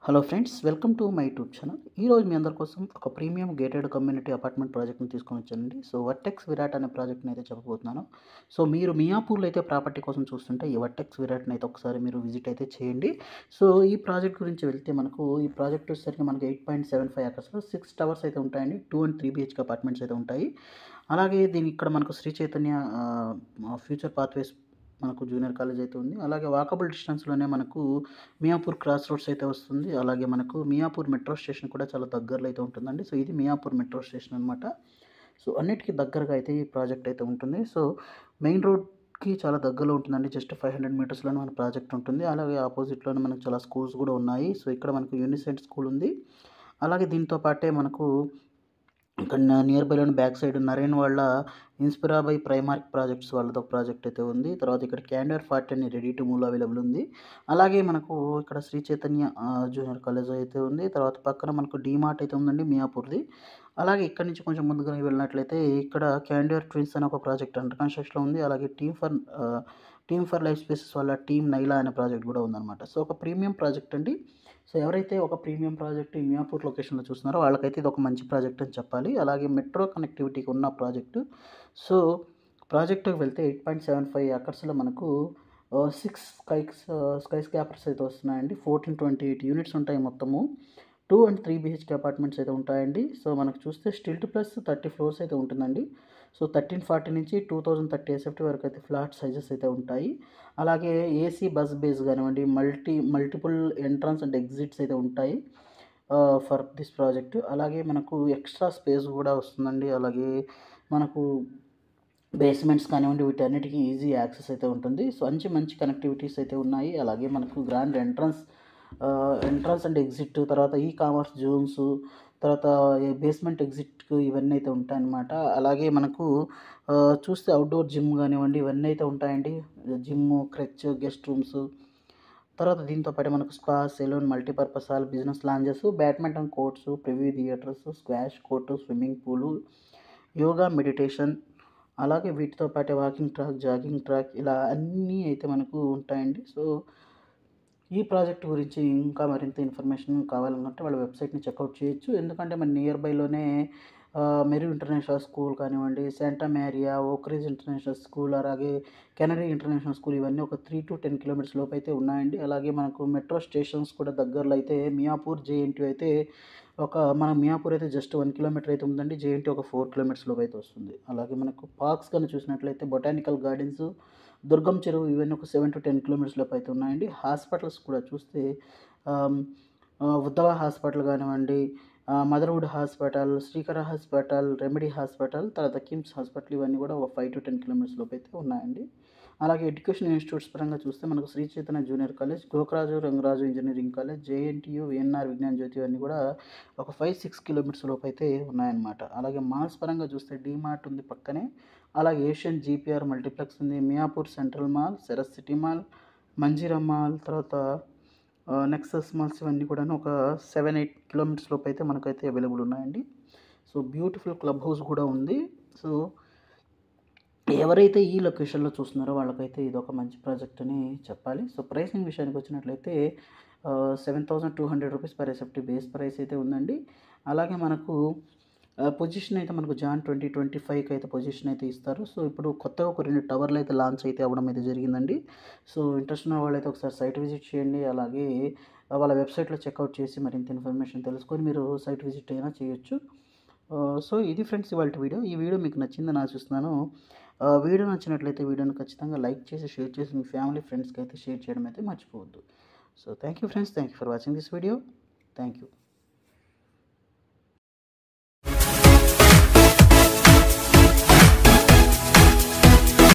Hello friends, welcome to my YouTube channel. ఈరోజు మీ అందరి కోసం ఒక ప్రీమియం గేటెడ్ కమ్యూనిటీ అపార్ట్మెంట్ ప్రాజెక్ట్ని తీసుకొని వచ్చానండి. సో వర్టెక్స్ విరాట్ అనే ప్రాజెక్ట్ని అయితే చెప్పబోతున్నాను. సో మీరు మియాపూర్లో అయితే ప్రాపర్టీ కోసం చూస్తుంటే ఈ వర్టెక్స్ విరాట్ని అయితే ఒకసారి మీరు విజిట్ అయితే చేయండి. సో ఈ ప్రాజెక్ట్ గురించి వెళ్తే ఈ ప్రాజెక్ట్ వచ్చేసరికి మనకి 8.75 ఎకర్స్లో 6 టవర్స్ అయితే ఉంటాయండి. 2 and 3 BHK అపార్ట్మెంట్స్ అయితే ఉంటాయి. అలాగే ఇక్కడ మనకు శ్రీ చైతన్య ఫ్యూచర్ పాత్వేస్ మనకు జూనియర్ కాలేజ్ అయితే ఉంది. అలాగే వాకబుల్ డిస్టెన్స్‌లోనే మనకు మియాపూర్ క్రాస్ రోడ్స్ అయితే వస్తుంది. అలాగే మనకు మియాపూర్ మెట్రో స్టేషన్ కూడా చాలా దగ్గరలో అయితే ఉంటుందండి. సో ఇది మియాపూర్ మెట్రో స్టేషన్ అనమాట. సో అన్నిటికి దగ్గరగా అయితే ఈ ప్రాజెక్ట్ అయితే ఉంటుంది. సో మెయిన్ రోడ్‌కి చాలా దగ్గరలో ఉంటుందండి. జస్ట్ 500 మీటర్స్‌లోనే మన ప్రాజెక్ట్ ఉంటుంది. అలాగే ఆపోజిట్‌లోనే మనకు చాలా స్కూల్స్ కూడా ఉన్నాయి. సో ఇక్కడ మనకు యూనిసెంట్ స్కూల్ ఉంది. అలాగే దీంతో పాటే మనకు ఇక్కడ నియర్ బైలోని బ్యాక్ సైడ్ నరేన్ వాళ్ళ ఇన్స్పిరా బై ప్రైమార్క్ ప్రాజెక్ట్స్ వాళ్ళతో ప్రాజెక్ట్ అయితే ఉంది. తర్వాత ఇక్కడ క్యాండర్ 40 అని రెడీ టు మూవ్ అవైలబుల్ ఉంది. అలాగే మనకు ఇక్కడ శ్రీ చైతన్య జూనియర్ కాలేజ్ అయితే ఉంది. తర్వాత పక్కన మనకు డీమార్ట్ అయితే ఉందండి మియాపూర్‌ది. అలాగే ఇక్కడి నుంచి కొంచెం ముందుగా వెళ్ళినట్లయితే ఇక్కడ క్యాండర్ ట్విన్స్ అనే ఒక ప్రాజెక్ట్ అండర్ కన్‌స్ట్రక్షన్‌లో ఉంది. అలాగే టీమ్ ఫర్ లైఫ్ స్పేసెస్ వాళ్ళ టీమ్ నైలా అనే ప్రాజెక్ట్ కూడా ఉందన్నమాట. సో ఒక ప్రీమియం ప్రాజెక్ట్ అండి. సో ఎవరైతే ఒక ప్రీమియం ప్రాజెక్ట్ ఈ మియాపూర్ లొకేషన్‌లో చూస్తున్నారో వాళ్ళకైతే ఇది ఒక మంచి ప్రాజెక్ట్ అని చెప్పాలి. అలాగే మెట్రో కనెక్టివిటీకి ఉన్న ప్రాజెక్టు. సో ప్రాజెక్ట్‌కి వెళ్తే 8.75 ఎకర్స్‌లో మనకు 6 స్కై స్కాపర్స్ అయితే వస్తున్నాయండి. 1428 యూనిట్స్ ఉంటాయి మొత్తము. 2 and 3 BHK అపార్ట్మెంట్స్ అయితే ఉంటాయండి. సో మనకు చూస్తే స్టిల్ట్ ప్లస్ 30 ఫ్లోర్స్ అయితే ఉంటుందండి. సో 1340 నుంచి 2030 ఎస్ఎఫ్టీ వరకు అయితే ఫ్లాట్ సైజెస్ అయితే ఉంటాయి. అలాగే ఏసీ బస్ బేస్ కానివ్వండి, మల్టిపుల్ ఎంట్రన్స్ అండ్ ఎగ్జిట్స్ అయితే ఉంటాయి ఫర్ దిస్ ప్రాజెక్ట్. అలాగే మనకు ఎక్స్ట్రా స్పేస్ కూడా వస్తుందండి. అలాగే మనకు బేస్మెంట్స్ కానివ్వండి వీటన్నిటికీ ఈజీ యాక్సెస్ అయితే ఉంటుంది. సో మంచి కనెక్టివిటీస్ అయితే ఉన్నాయి. అలాగే మనకు గ్రాండ్ ఎంట్రన్స్ అండ్ ఎగ్జిట్, తర్వాత ఈ కామర్స్ జోన్స్, తర్వాత బేస్మెంట్ ఎగ్జిట్‌కు ఇవన్నీ అయితే ఉంటాయన్నమాట. అలాగే మనకు చూస్తే అవుట్‌డోర్ జిమ్ కానివ్వండి ఇవన్నీ అయితే ఉంటాయండి. జిమ్ము, క్రచ్, గెస్ట్ రూమ్స్, తర్వాత దీంతో పాటు మనకు spa, salon, multipurpose hall, business lounges, badminton courts, preview theatres, squash court, swimming pools, yoga, meditation, అలాగే వీటితో పాటే వాకింగ్ ట్రాక్, జాగింగ్ ట్రాక్ ఇలా అన్నీ అయితే మనకు ఉంటాయండి. సో ఈ ప్రాజెక్ట్ గురించి ఇంకా మరింత ఇన్ఫర్మేషన్ కావాలనుకుంటే వాళ్ళ వెబ్సైట్‌ని చెక్‌ఔట్ చేయొచ్చు. ఎందుకంటే మన నియర్ బైలోనే మెరు ఇంటర్నేషనల్ స్కూల్ కానివ్వండి, Santa Maria, Oakridge international school, అలాగే కెనడీ ఇంటర్నేషనల్ స్కూల్ ఇవన్నీ ఒక 3-10 కిలోమీటర్స్ లోపు అయితే ఉన్నాయండి. అలాగే మనకు మెట్రో స్టేషన్స్ కూడా దగ్గరలో అయితే మియాపూర్, జేఎన్‌టీయూ అయితే మన మియాపూర్ అయితే జస్ట్ 1 కిలోమీటర్ అయితే ఉందండి. జేఎన్‌టీయూ ఒక 4 కిలోమీటర్స్ లోపు అయితే వస్తుంది. అలాగే మనకు పార్క్స్ గాని చూసినట్లయితే బొటానికల్ గార్డెన్స్, దుర్గం చెరువు ఇవన్నీ ఒక 7-10 కిలోమీటర్స్ లోపు అయితే ఉన్నాయండి. హాస్పిటల్స్ కూడా చూస్తే ఆహ్, ఉద్దవ హాస్పిటల్ కానివ్వండి, మదర్‌వుడ్ హాస్పిటల్, శ్రీకర హాస్పిటల్, రెమెడీ హాస్పిటల్, తర్వాత కిమ్స్ హాస్పిటల్ ఇవన్నీ కూడా ఒక 5-10 కిలోమీటర్స్ లోపు అయితే ఉన్నాయండి. అలాగే ఎడ్యుకేషన్ ఇన్‌స్టిట్యూట్స్ పరంగా చూస్తే మనకు Sri Chaitanya junior college, Gokaraju Rangaraju engineering college, JNTU, VNR Vignan Jyothi ఇవన్నీ కూడా ఒక 5-6 కిలోమీటర్స్ లోపు అయితే ఉన్నాయన్నమాట. అలాగే మాల్స్ పరంగా చూస్తే డీమార్ట్ ఉంది పక్కనే. అలాగే ఏషియన్ జీపీఆర్ మల్టీప్లెక్స్ ఉంది. మియాపూర్ సెంట్రల్ మాల్, సెరస్ సిటీ మాల్, మంజీరా మాల్, తర్వాత నెక్సస్ మాల్స్ ఇవన్నీ కూడాను ఒక 7-8 కిలోమీటర్స్ లోపు అయితే మనకైతే అవైలబుల్ ఉన్నాయండి. సో బ్యూటిఫుల్ క్లబ్ హౌస్ కూడా ఉంది. సో ఎవరైతే ఈ లొకేషన్‌లో చూస్తున్నారో వాళ్ళకైతే ఇదొక మంచి ప్రాజెక్ట్ అని చెప్పాలి. సో ప్రైసింగ్ విషయానికి వచ్చినట్లయితే 7,200 rupees per SFT base price అయితే ఉందండి. అలాగే మనకు పొజిషన్ అయితే మనకు జాన్ 2025కి అయితే పొజిషన్ అయితే ఇస్తారు. సో ఇప్పుడు కొత్తగా ఒక 2 టవర్లు అయితే లాంచ్ అయితే అవ్వడం అయితే జరిగిందండి. సో ఇంట్రెస్ట్ ఉన్న వాళ్ళైతే ఒకసారి సైట్ విజిట్ చేయండి. అలాగే వాళ్ళ వెబ్సైట్‌లో చెక్‌ఔట్ చేసి మరింత ఇన్ఫర్మేషన్ తెలుసుకొని మీరు సైట్ విజిట్ అయినా చేయొచ్చు. సో ఇది ఫ్రెండ్స్ ఇవాల్టి వీడియో. ఈ వీడియో మీకు నచ్చిందని ఆశిస్తున్నాను. వీడియో నచ్చినట్లయితే వీడియోని ఖచ్చితంగా లైక్ చేసి, షేర్ చేసి మీ ఫ్యామిలీ, ఫ్రెండ్స్‌కి అయితే షేర్ చేయడం అయితే మర్చిపోవద్దు. So thank you friends. Thank you for watching this video. Thank you.